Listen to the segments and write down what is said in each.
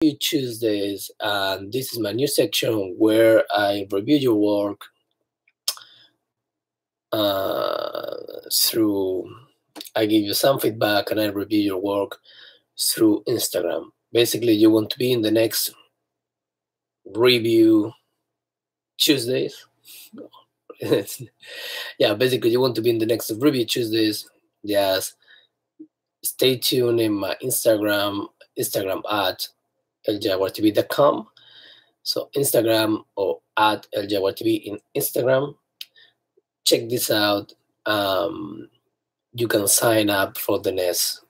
Tuesdays, and this is my new section where I review your work through, I give you some feedback and I review your work through Instagram. Basically, you want to be in the next review Tuesdays. Yeah, basically you want to be in the next review Tuesdays. Yes, stay tuned in my Instagram at ljaguartv.com. So Instagram or at ljaguartv in Instagram. Check this out. You can sign up for the next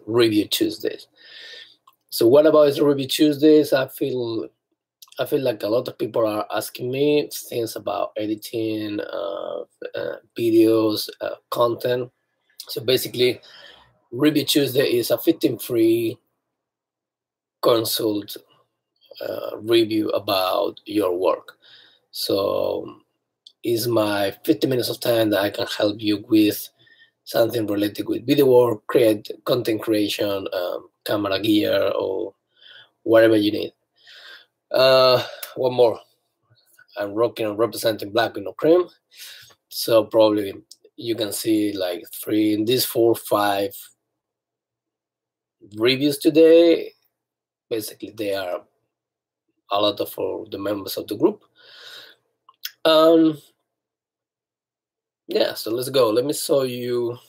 review Tuesdays. So what about the review Tuesdays? I feel like a lot of people are asking me things about editing, videos, content. So basically, Review Tuesday is a 15-free consult review about your work. So it's my 50 minutes of time that I can help you with something related with video work, content creation, camera gear, or whatever you need. One more. I'm representing Black with No Cream. So probably you can see like 4 or 5 reviews today. Basically, they are a lot for the members of the group. Yeah, so let's go. Let me show you.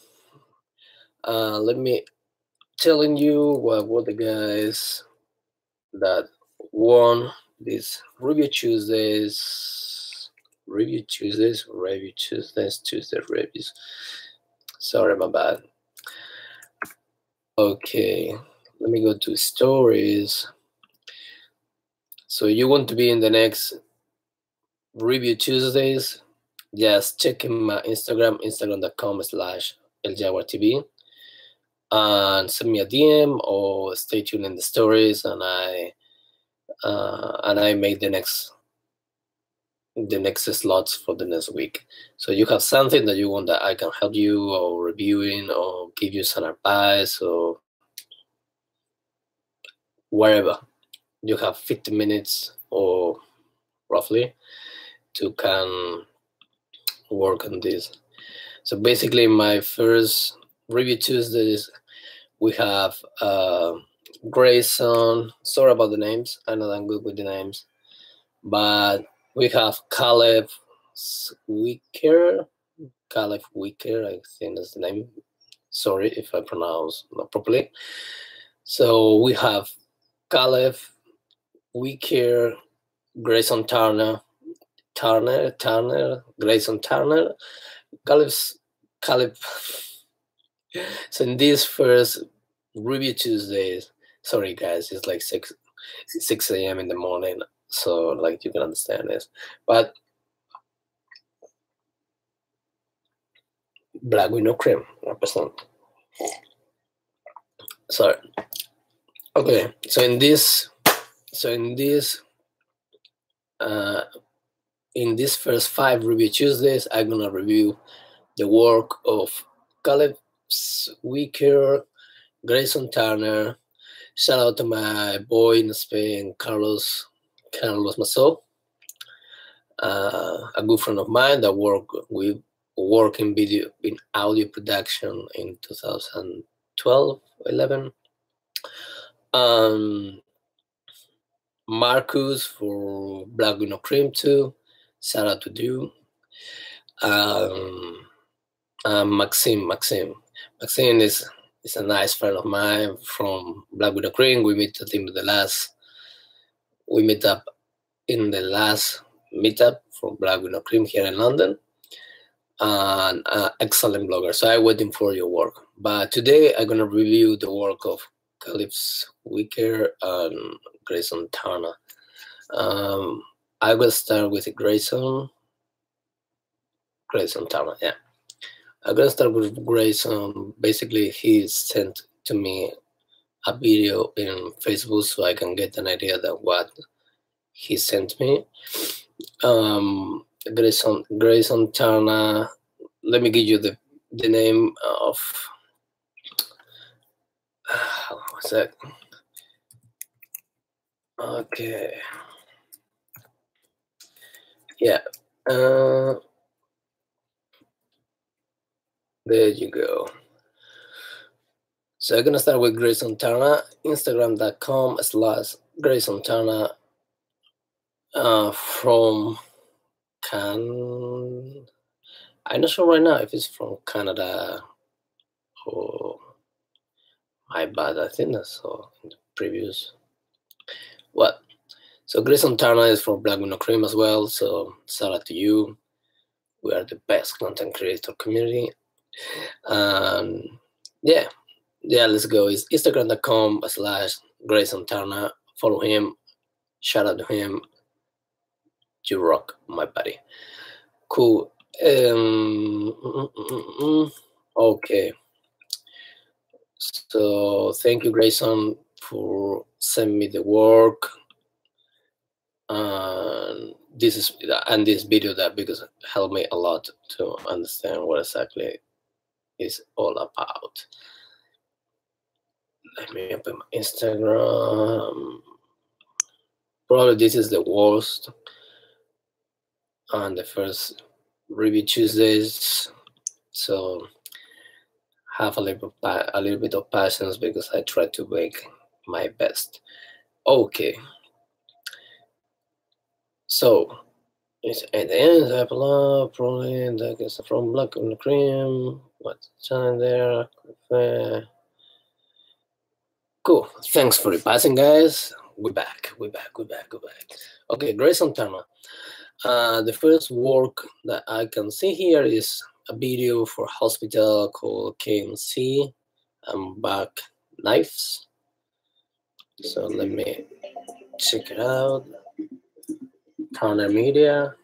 Let me telling you what were the guys that won this Review Tuesdays reviews. Sorry, my bad. Okay, let me go to stories. So you want to be in the next Review Tuesdays? Just check in my Instagram, instagram.com/ljaguartv, and send me a DM or stay tuned in the stories, and I make the next slots for the next week. So you have something that you want that I can help you or reviewing or give you some advice or wherever. You have 50 minutes or roughly to can work on this. So basically my first Review Tuesdays, we have Greyson. Sorry about the names. I know I'm good with the names. But we have Zwicker, I think that's the name. Sorry if I pronounce not properly. So we have Zwicker, Greyson Turner, Greyson Turner, Caleb. So in these first Review Tuesdays, sorry guys, it's like 6 a.m. in the morning. So like you can understand this, but Black with No Cream represent. Sorry. Okay, so in this first 5 Review Tuesdays, I'm gonna review the work of Caleb Zwicker, Greyson Turner. Shout out to my boy in Spain, Carlos Masso, a good friend of mine that work in audio production in 2012-11. Marcus for Black with No Cream too. Shout out to you. Maxime is a nice friend of mine from Black with No Cream. We met up in the last meetup for Black with No Cream here in London. And excellent blogger. So I'm waiting for your work. But today I'm gonna review the work of Caleb Zwicker and Greyson Turner. I will start with Greyson Turner. Yeah, I'm gonna start with Greyson. Basically, he sent to me a video in Facebook so I can get an idea of what he sent me. Greyson Turner. Let me give you the name of One sec. Okay. Yeah. There you go. So I'm gonna start with Greyson Turner, Instagram.com/Greyson Turner, from I'm not sure right now if it's from Canada or my bad. I think I saw in the previous. What? So Greyson Turner is from Black Window Cream as well. So shout out to you. We are the best content creator community. Yeah, let's go. It's Instagram.com/Greyson Turner. Follow him. Shout out to him. You rock, my buddy. Cool. Okay. So thank you, Greyson, for sending me the work. And this video that because it helped me a lot to understand what exactly is all about. Let me open my Instagram. Probably this is the worst on the first review Tuesdays, so have a little bit of patience because I try to make my best. Okay, so it's at the end. I have a lot probably that is from Black on the Cream. What's time there? Cool. Thanks for the passing, guys. We're back. Okay, Greyson Turner. The first work that I can see here is a video for a hospital called KMC and Back Knives. So let me check it out. Turner Media.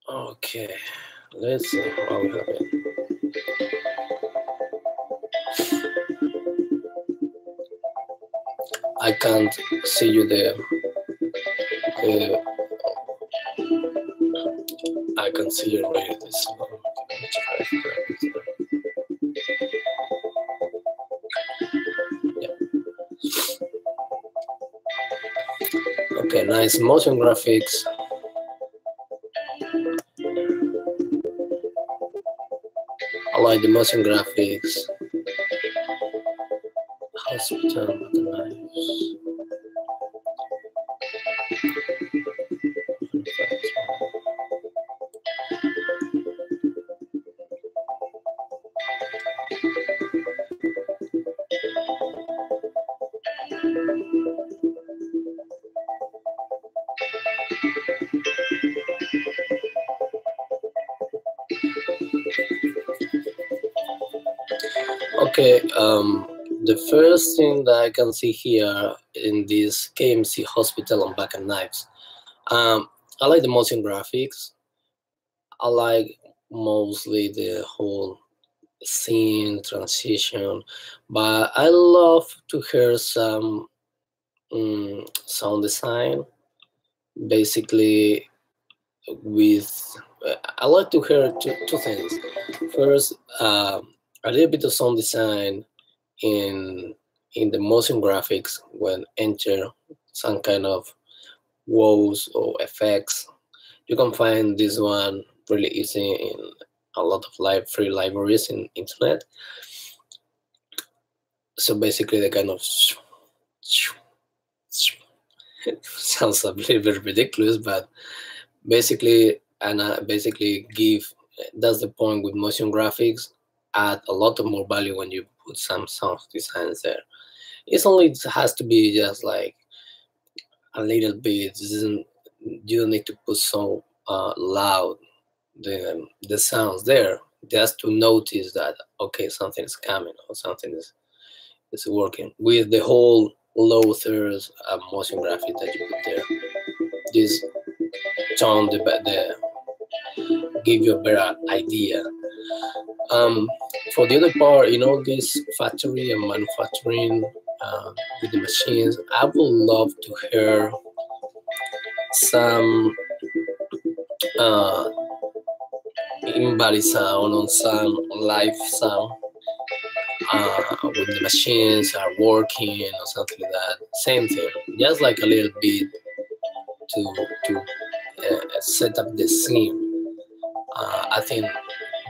Okay, let's see how we have it. I can't see you there. I can see you already. This. Yeah. Okay, nice motion graphics. I like the motion graphics. Hospital with the knives. Okay, the first thing that I can see here in this KMC Hospital and Back and Knives, I like the motion graphics. I like mostly the whole scene transition, but I love to hear some sound design. Basically, I like to hear two things. First, a little bit of sound design in the motion graphics when enter some kind of woes or effects. You can find this one really easy in a lot of free libraries in internet. So basically the kind of sounds a little bit ridiculous, but basically that's the point with motion graphics, add a lot of more value when you put some sound designs there. It has to be just like a little bit. You don't need to put so loud the sounds there, just to notice that okay, something is coming or something is working. With the whole low thirds motion graphic that you put there, this tone give you a better idea. For the other part, this factory and manufacturing with the machines, I would love to hear some in-body sound on some live sound. when the machines are working or something like that. Same thing, just like a little bit to set up the scene. I think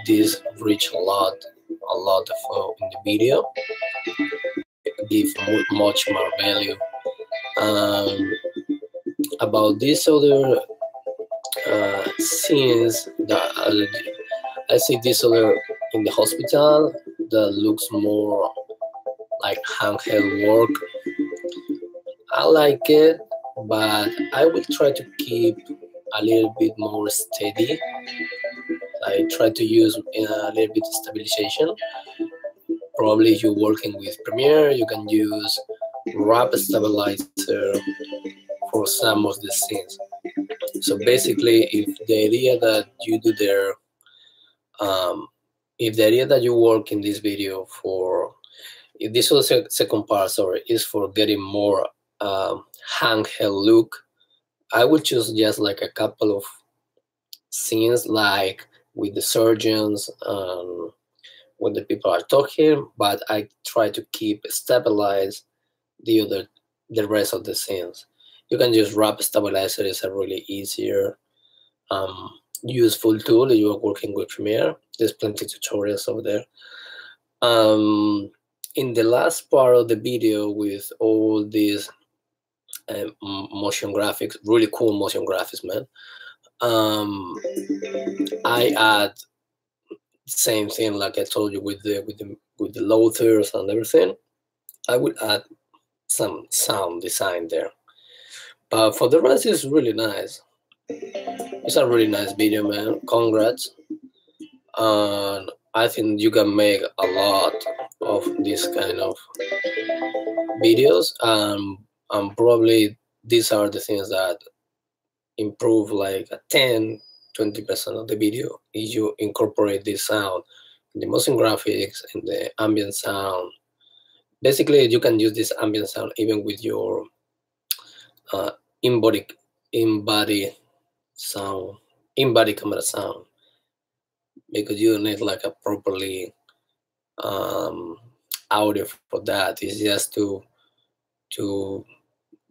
this reach a lot of in the video, give much more value. About this other scenes that I see this other in the hospital that looks more like handheld work. I like it, but I will try to keep a little bit more steady. I try to use a little bit of stabilization. Probably if you're working with Premiere, you can use wrap stabilizer for some of the scenes. So basically, if the idea that you do there, if the idea that you work in this video for, if this was second part, sorry, is for getting more handheld look, I would choose just like a couple of scenes, like with the surgeons when the people are talking, but I try to keep stabilize the rest of the scenes. You can just wrap stabilizer. Is a really easier useful tool if you are working with Premiere. There's plenty of tutorials over there. In the last part of the video with all these motion graphics, really cool motion graphics, man. I add same thing like I told you with the loaders and everything. I would add some sound design there. But for the rest, it's really nice. It's a really nice video, man. Congrats. And I think you can make a lot of this kind of videos. And probably these are the things that improve like a 10-20% of the video if you incorporate this sound in the motion graphics and the ambient sound. Basically, you can use this ambient sound even with your in-body sound, in-body camera sound, because you don't need like a properly audio for that. It's just to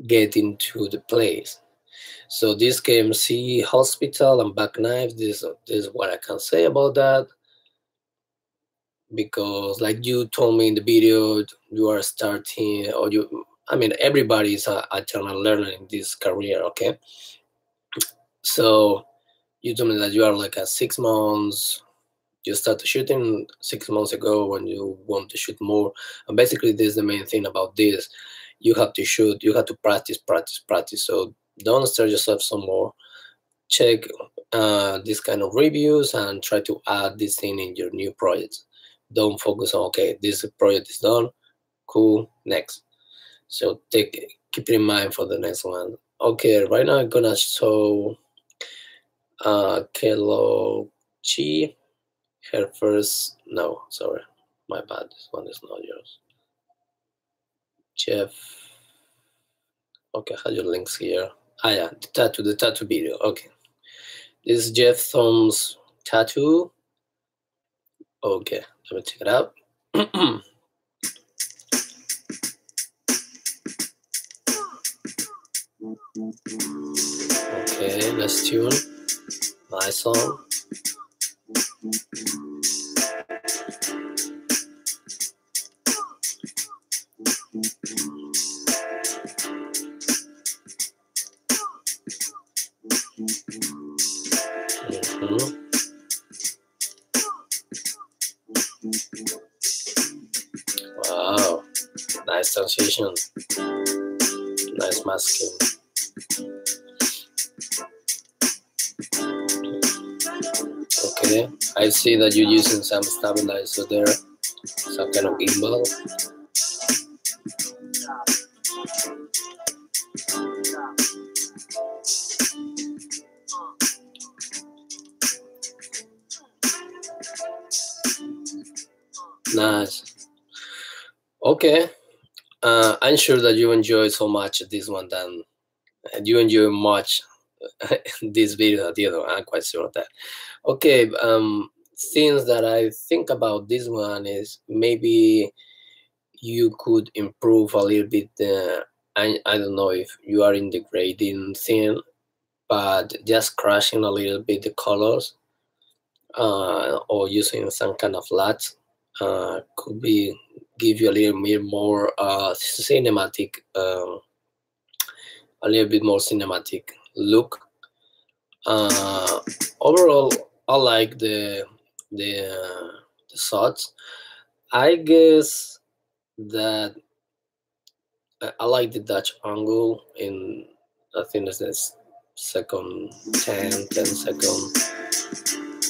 get into the place. So this KMC Hospital and Back Knife, this is what I can say about that. Because like you told me in the video, you are starting, or I mean, everybody is a eternal learner in this career, okay? So you told me that you are like a 6 months, you started shooting 6 months ago when you want to shoot more. And basically this is the main thing about this. You have to shoot, you have to practice. So don't stress yourself some more. Check this kind of reviews and try to add this thing in your new projects. Don't focus on, okay, this project is done, cool, next. So keep it in mind for the next one. Okay, right now I'm gonna show Kelo Chi, her first, no, sorry, my bad, this one is not yours. Jeff, okay, I have your links here. Yeah, the tattoo video, okay. This is Jeff Thumb's tattoo. Okay, let me check it out. Okay, let's tune. Nice song. Wow, nice transition, nice masking. Okay, I see that you're using some stabilizer there, some kind of gimbal. Nice. Okay, I'm sure that you enjoyed so much this one than you enjoy much this video than the other one. I'm quite sure of that. Okay, things that I think about this one is maybe you could improve a little bit. I don't know if you are in the grading thing, but just crashing a little bit the colors or using some kind of LUTs could be give you a little bit more cinematic, a little bit more cinematic look. Overall, I like the shots. I guess that I like the Dutch angle in, I think it's this second 10 second.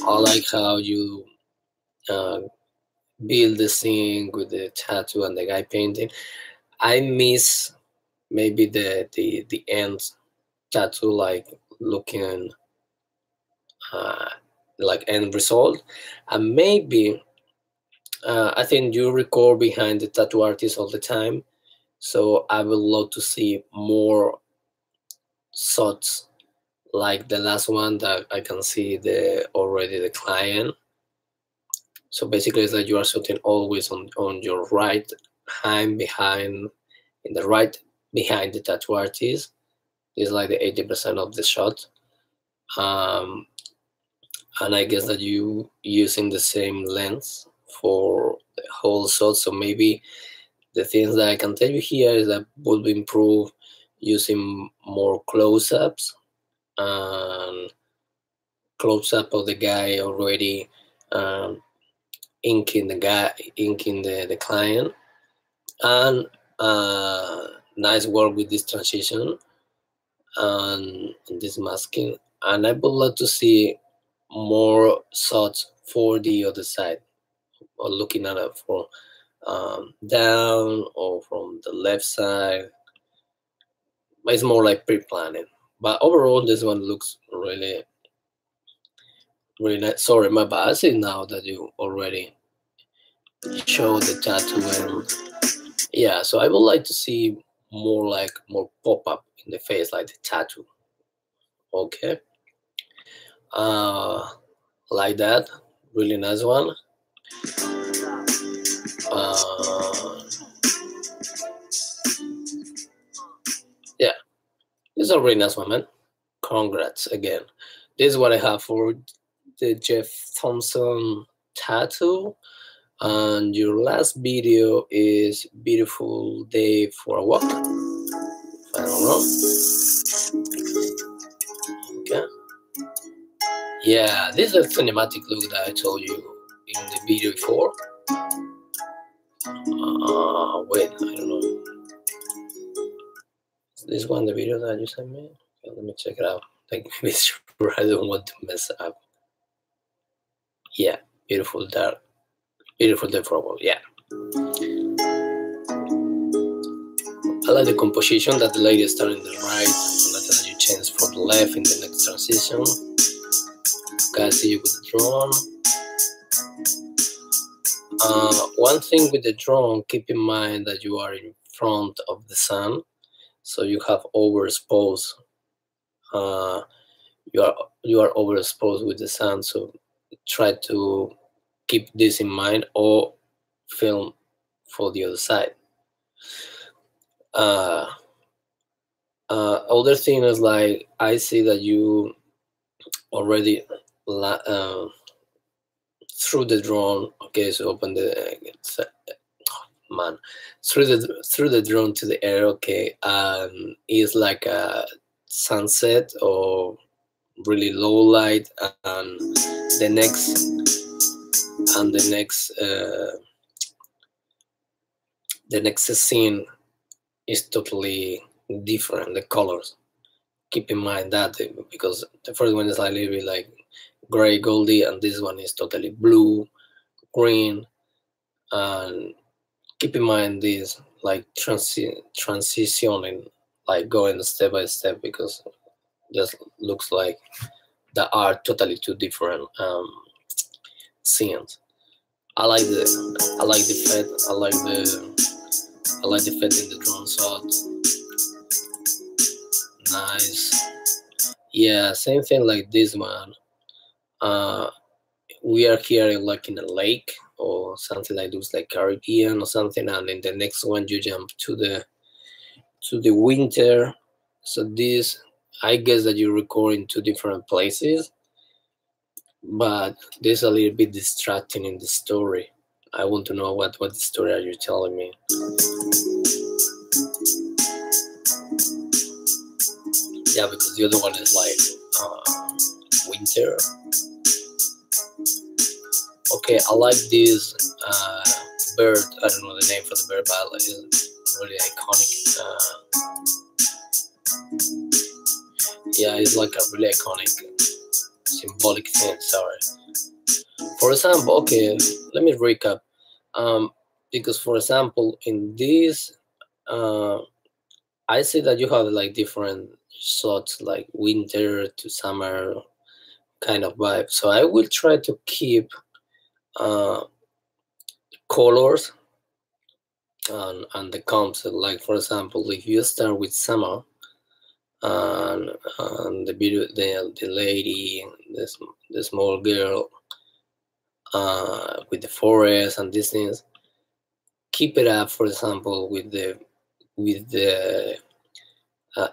I like how you build the scene with the tattoo and the guy painting. I miss maybe the end tattoo, like looking like end result, and maybe I think you record behind the tattoo artist all the time, so I would love to see more shots like the last one that I can see already the client. So basically it's that you are shooting always on your right hand behind, in the right behind the tattoo artist. It's like the 80% of the shot. And I guess that you using the same lens for the whole shot. So maybe the things that I can tell you here is that would improve using more close-ups and close-up of the guy already inking the client, and nice work with this transition and this masking. And I would love to see more shots for the other side, or looking at it from down or from the left side. It's more like pre-planning, but overall this one looks really nice. Sorry, my bad. I see now that you already showed the tattoo, and yeah, so I would like to see more pop-up in the face, like the tattoo. Okay, like that. Really nice one. Yeah, this is a really nice one, man. Congrats again. This is what I have for the Jeff Thompson tattoo. And your last video is Beautiful Day for a Walk. I don't know. Okay. Yeah, this is a cinematic look that I told you in the video before. Wait, I don't know. Is this one the video that you sent me? Okay, let me check it out. Like, make sure I don't want to mess up. Yeah, beautiful day for a walk. Yeah. I like the composition that the lady started in the right, and that you change for the left in the next transition. Okay, I see you with the drone. One thing with the drone, keep in mind that you are in front of the sun, so you have overexposed. You are overexposed with the sun, so try to keep this in mind, or film for the other side. Other thing is, like, I see that you already through the drone. Okay, so open the man through the drone to the air. Okay, is like a sunset or really low light, and the next scene is totally different. The colors, keep in mind that, because the first one is a little bit like gray goldy, and this one is totally blue, green. And keep in mind this, like transitioning, like going step by step, because just looks like there are totally two different scenes. I like the fed. I like the fed in the drone shot. Nice. Yeah, same thing like this one. we are here like in a lake or something like looks like Caribbean or something, and in the next one you jump to the winter. So this, I guess that you record in two different places, but this is a little bit distracting in the story. I want to know what the story are you telling me. Yeah, because the other one is like winter. Okay, I like this bird. I don't know the name for the bird, but it's really iconic. Yeah, it's like a really iconic, symbolic thing. Sorry. For example, okay, let me recap. Because for example, in this, I see that you have like different shots, like winter to summer kind of vibe. So I will try to keep colors and the concept. Like for example, if you start with summer and the lady, the small girl with the forest and these things, keep it up. For example, with the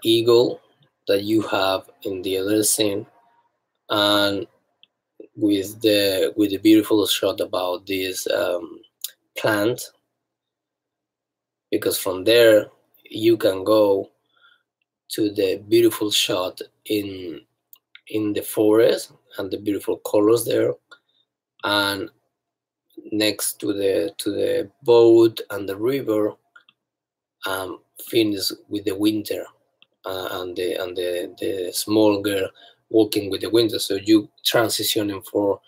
eagle that you have in the other scene, and with the beautiful shot about this plant, because from there you can go to the beautiful shot in the forest and the beautiful colors there, and next to the boat and the river, finish with the winter and the small girl walking with the winter. So you transitioning for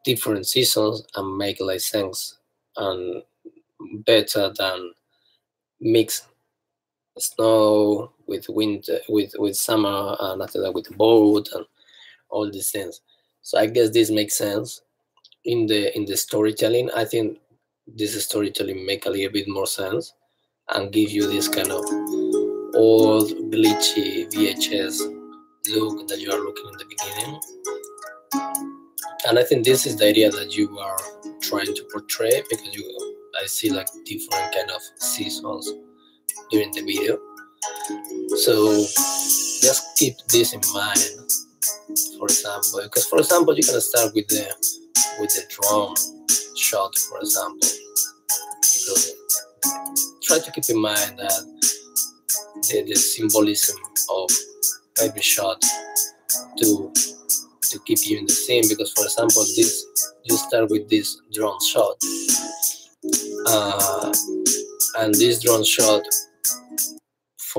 different seasons and make like sense and better than mix snow with winter with summer, and after that with the boat and all these things. So I guess this makes sense in the storytelling. I think this storytelling make a little bit more sense and give you this kind of old glitchy VHS look that you are looking in the beginning. And I think this is the idea that you are trying to portray, because I see like different kind of seasons during the video. So just keep this in mind. For example, because for example you can start with the drone shot, for example, because try to keep in mind that the symbolism of every shot to keep you in the scene. Because for example, this, you start with this drone shot, and this drone shot,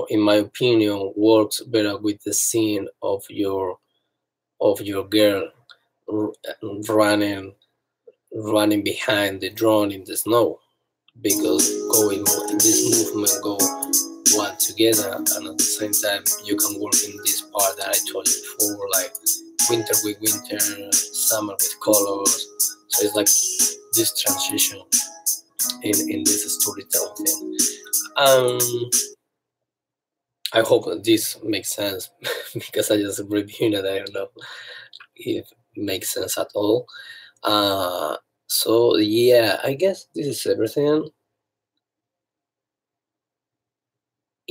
in my opinion, works better with the scene of your girl running behind the drone in the snow, because this movement go one together, and at the same time you can work in this part that I told you before, like winter with winter, summer with colors. So it's like this transition in this storytelling thing. I hope this makes sense because I just reviewed it. I don't know if it makes sense at all. So yeah, I guess this is everything.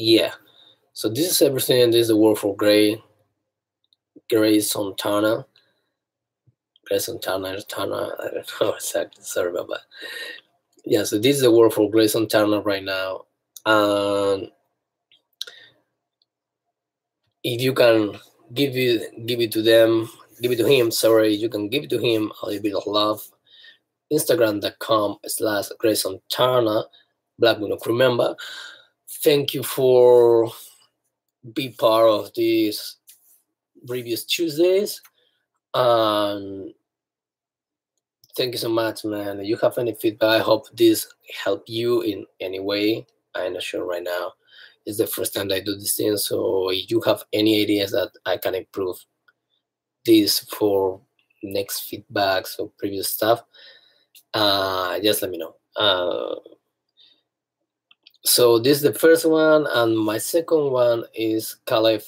Yeah, so this is everything. This is the word for Greyson Turner. Greyson Turner, I don't know exactly, sorry about that. Yeah, so this is the word for Greyson Turner right now. And if you can give it to him, sorry, you can give it to him a little bit of love. Instagram.com/Greyson Turner, Black Widow crew member. Thank you for being part of these Reviews Tuesdays. And thank you so much, man. If you have any feedback, I hope this helped you in any way. I'm not sure right now. It's the first time that I do this thing. So if you have any ideas that I can improve this for next feedbacks or previous stuff, just let me know. So this is the first one, and my second one is Caleb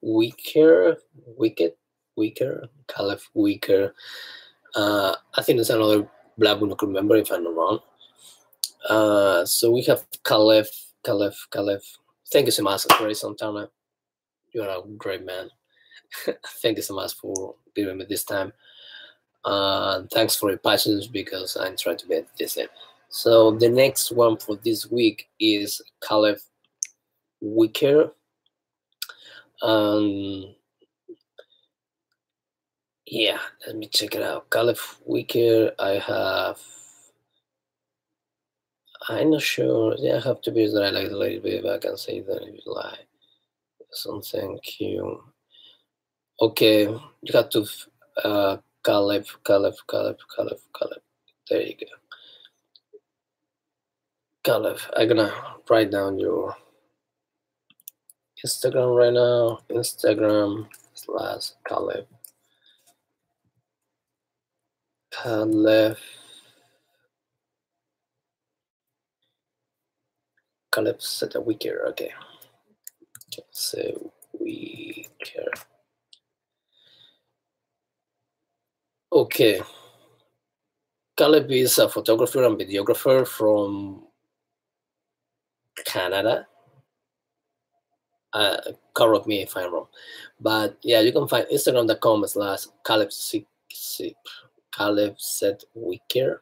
Wicked. Caleb Zwicker. I think there's another black one I could remember if I'm not wrong. So we have Caleb. Thank you so much, Greyson Turner. You are a great man. Thank you so much for giving me this time. Thanks for your patience because I'm trying to get this in. So the next one for this week is Caleb Zwicker. Yeah, let me check it out. Caleb Zwicker. I'm not sure. Yeah, I have to be that I like a little bit, but I can say that if you like something cute. Okay, you have to Caleb. There you go. Caleb, I'm gonna write down your Instagram right now. Instagram / Caleb. Caleb Zwicker. Okay. Zwicker. Okay. Caleb is a photographer and videographer from Canada. Correct me if I'm wrong, but yeah, you can find Instagram.com/Caleb Zwicker.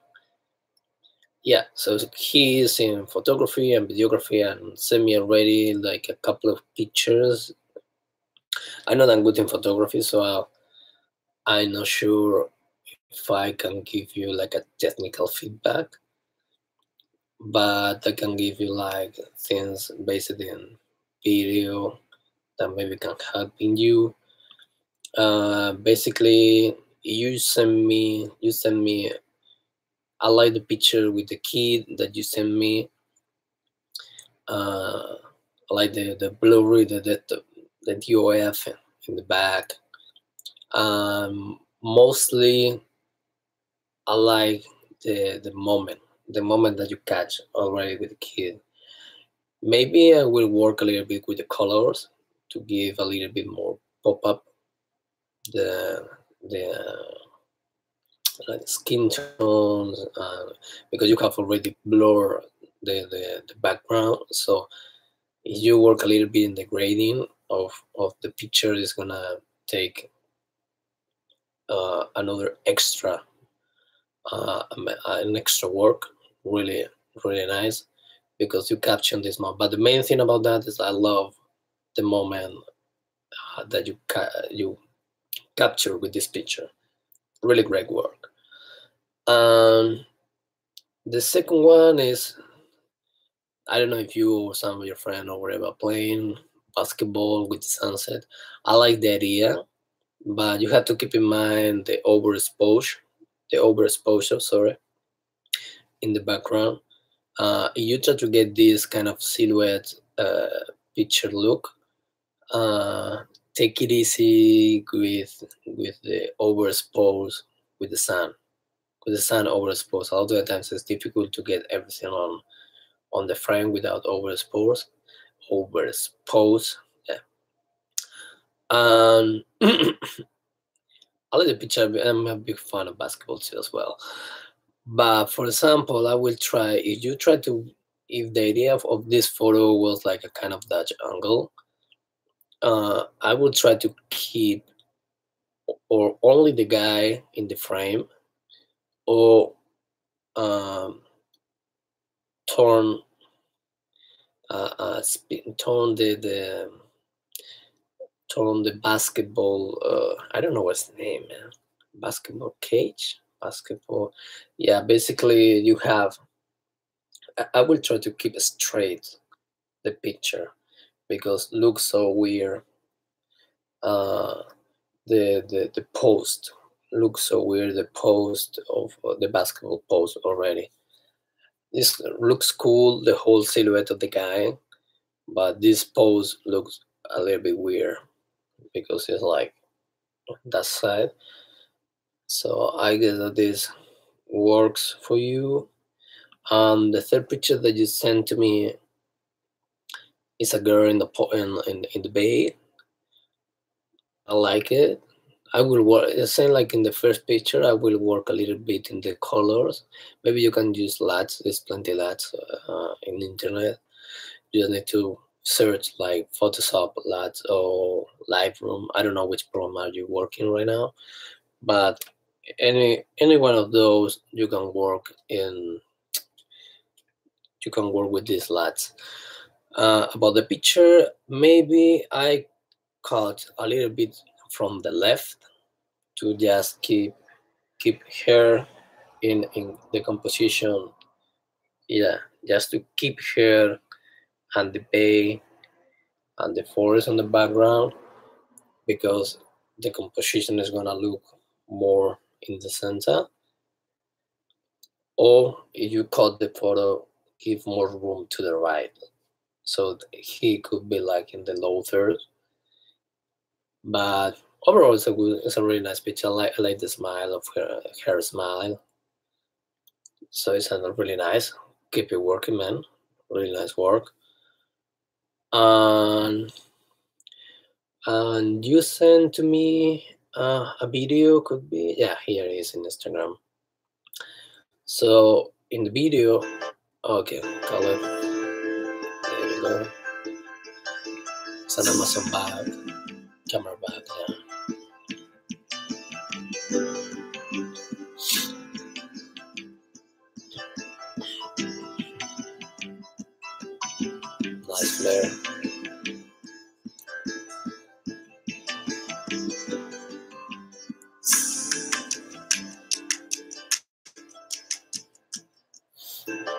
Yeah, so he is in photography and videography and sent me already like a couple of pictures. I'm not that good in photography, so I'm not sure if I can give you like a technical feedback, but I can give you like things based in video that maybe can help in you. Basically, you send me. I like the picture with the kid that you send me. I like the blurry, the DOF in the back. Mostly, I like the moment that you catch already with the kid. Maybe I will work a little bit with the colors to give a little bit more pop up the like skin tones, because you have already blurred the background. So if you work a little bit in the grading of the picture, it's gonna take another extra an extra work. Really nice, because you capture this moment. But the main thing about that is I love the moment that you capture with this picture. Really great work. The second one is, I don't know if you or some of your friends or whatever playing basketball with the sunset. I like the idea, but you have to keep in mind the overexposure, in the background. You try to get this kind of silhouette picture look. Take it easy with the overexpose with the sun. With the sun overexposed, a lot of the times it's difficult to get everything on the frame without overexpose. Yeah. I like the picture. I'm a big fan of basketball too as well. But for example, I will try, if the idea of this photo was like a kind of Dutch angle, I will try to keep or only the guy in the frame, or turn the basketball. I don't know what's the name, man. Basketball cage, basketball. Yeah, basically you have. I will try to keep straight the picture because it looks so weird. The post looks so weird. The post of the basketball post already. This looks cool, the whole silhouette of the guy, but this pose looks a little bit weird because it's like that side. So I guess that this works for you. The third picture that you sent to me is a girl in the bay. I like it. I will work, same like in the first picture, I will work a little bit in the colors. Maybe you can use LUTs, there's plenty LUTs in the internet. You just need to search like Photoshop LUTs or Lightroom. I don't know which program are you working right now, but any one of those you can work in. You can work with these LUTs. About the picture, maybe I cut a little bit from the left to just keep her in the composition. Yeah, just to keep her and the bay and the forest on the background, because the composition is gonna look more in the center. Or if you cut the photo, give more room to the right, so he could be like in the low third. But overall, it's a really nice picture. I like the smile of her smile. So it's really nice. Keep it working, man. Really nice work. And you sent to me a video, could be, yeah, here it is in Instagram. So in the video, okay, color. There we go. It's an Amazon bag, camera bag, yeah. Nice flare.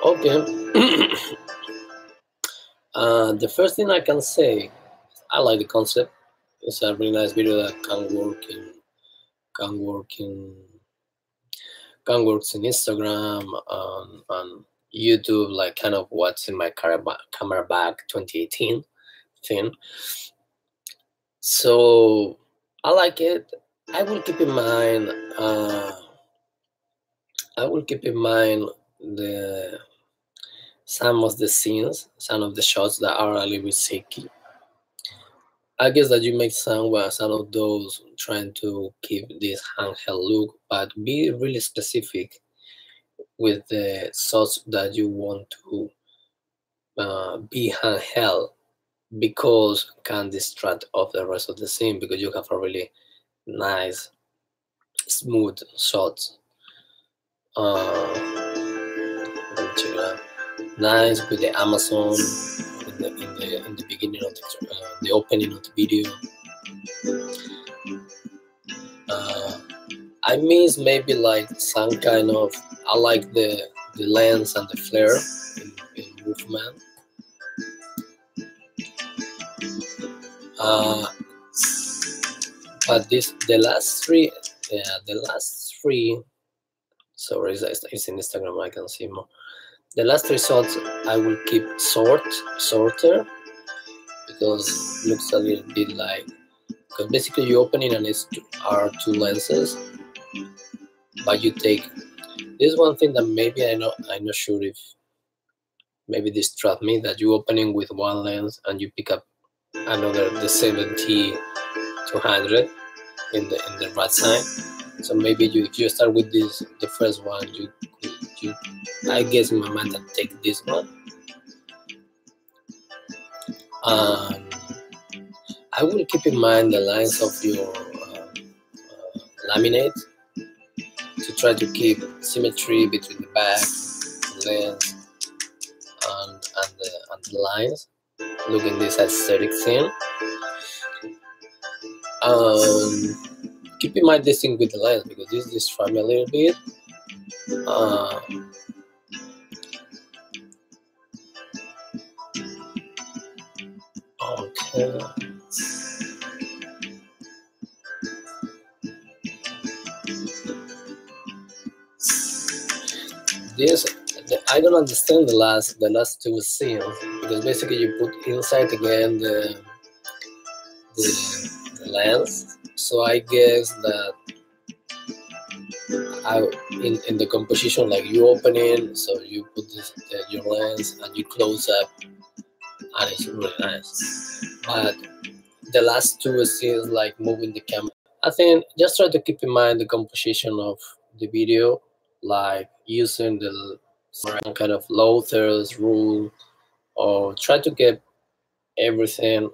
Okay. The first thing I can say, I like the concept. It's a really nice video that works in Instagram and YouTube, like kind of what's in my camera bag 2018 thing. So I like it. I will keep in mind. Some of the scenes, some of the shots that are a little bit shaky. I guess that you make some of those trying to keep this handheld look, but be really specific with the shots that you want to be handheld, because can distract of the rest of the scene, because you have a really nice smooth shots. Check it out. Nice with the Amazon in the beginning of the opening of the video. I miss maybe like some kind of, I like the lens and the flare in movement. But the last three, sorry, it's in Instagram, I can see more. The last three shots I will keep shorter, because it looks a little bit like, because basically you open it and are two lenses, but you take, this one thing that maybe I'm not sure if maybe distract me, that you opening with one lens and you pick up another, the 70-200 in the right side. So maybe you start with this, the first one, you I guess in my mind I take this one. I will keep in mind the lines of your laminate, to try to keep symmetry between the back, the lens, and the lines. Look at this aesthetic thing. Keep in mind this thing with the lens, because this distracts me a little bit. Okay. I don't understand the last two scenes, because basically you put inside again the lens. So I guess that in the composition, like you open it, so you put your lens and you close up, and it's really nice. But the last two scenes, like moving the camera I think just try to keep in mind the composition of the video, like using the some kind of low thirds rule, or try to get everything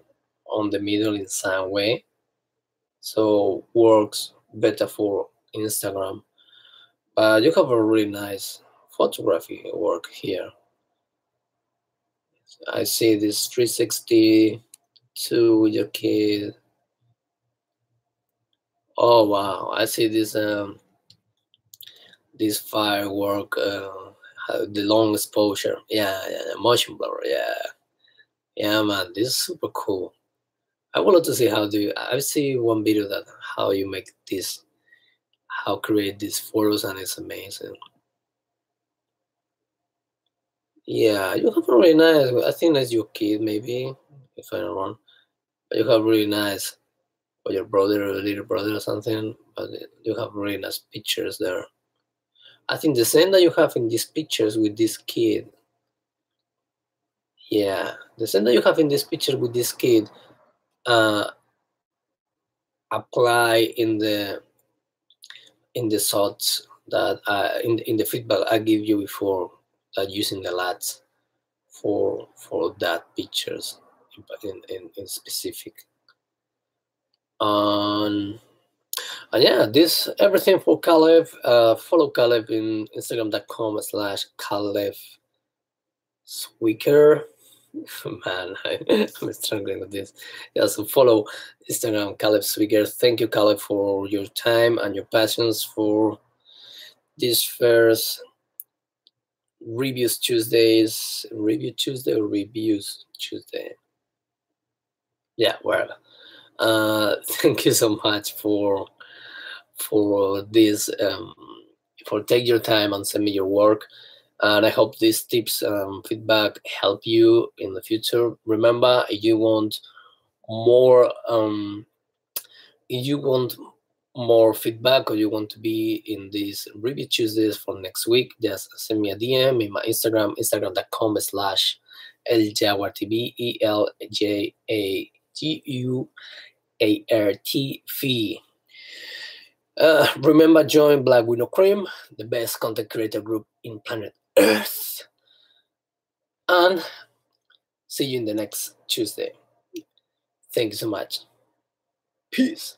on the middle in some way, so works better for Instagram. But you have a really nice photography work here. I see this 360 with your kid. Oh wow! I see this firework, the long exposure. Yeah, yeah, motion blur. Yeah, man, this is super cool. I would love to see how do you. I see one video that how you make this, how create these photos, and it's amazing. Yeah, you have a really nice. I think that's your kid, maybe, if I'm not wrong. But you have really nice, or your brother or little brother or something. But you have really nice pictures there. I think the same that you have in these pictures with this kid. Yeah, the same that you have in this picture with this kid. Uh, apply in the thoughts that in the feedback I give you before, that using the LUTs for that pictures in specific. And yeah, this everything for Caleb. Follow Caleb in Instagram.com/Caleb Zwicker. Man, I'm struggling with this. Yeah, so follow Instagram Caleb Zwicker. Thank you, Caleb, for your time and your passions for this first Review Tuesday or Reviews Tuesday? Yeah, well, thank you so much for this, for take your time and send me your work. And I hope these tips, feedback help you in the future. Remember, if you want more, feedback, or you want to be in these Review Tuesdays for next week, just send me a DM in my Instagram.com/ElJaguarTV, ELJAGUARTV. Remember, join Black with No Cream, the best content creator group in planet Earth. And see you in the next Tuesday. Thank you so much. Peace.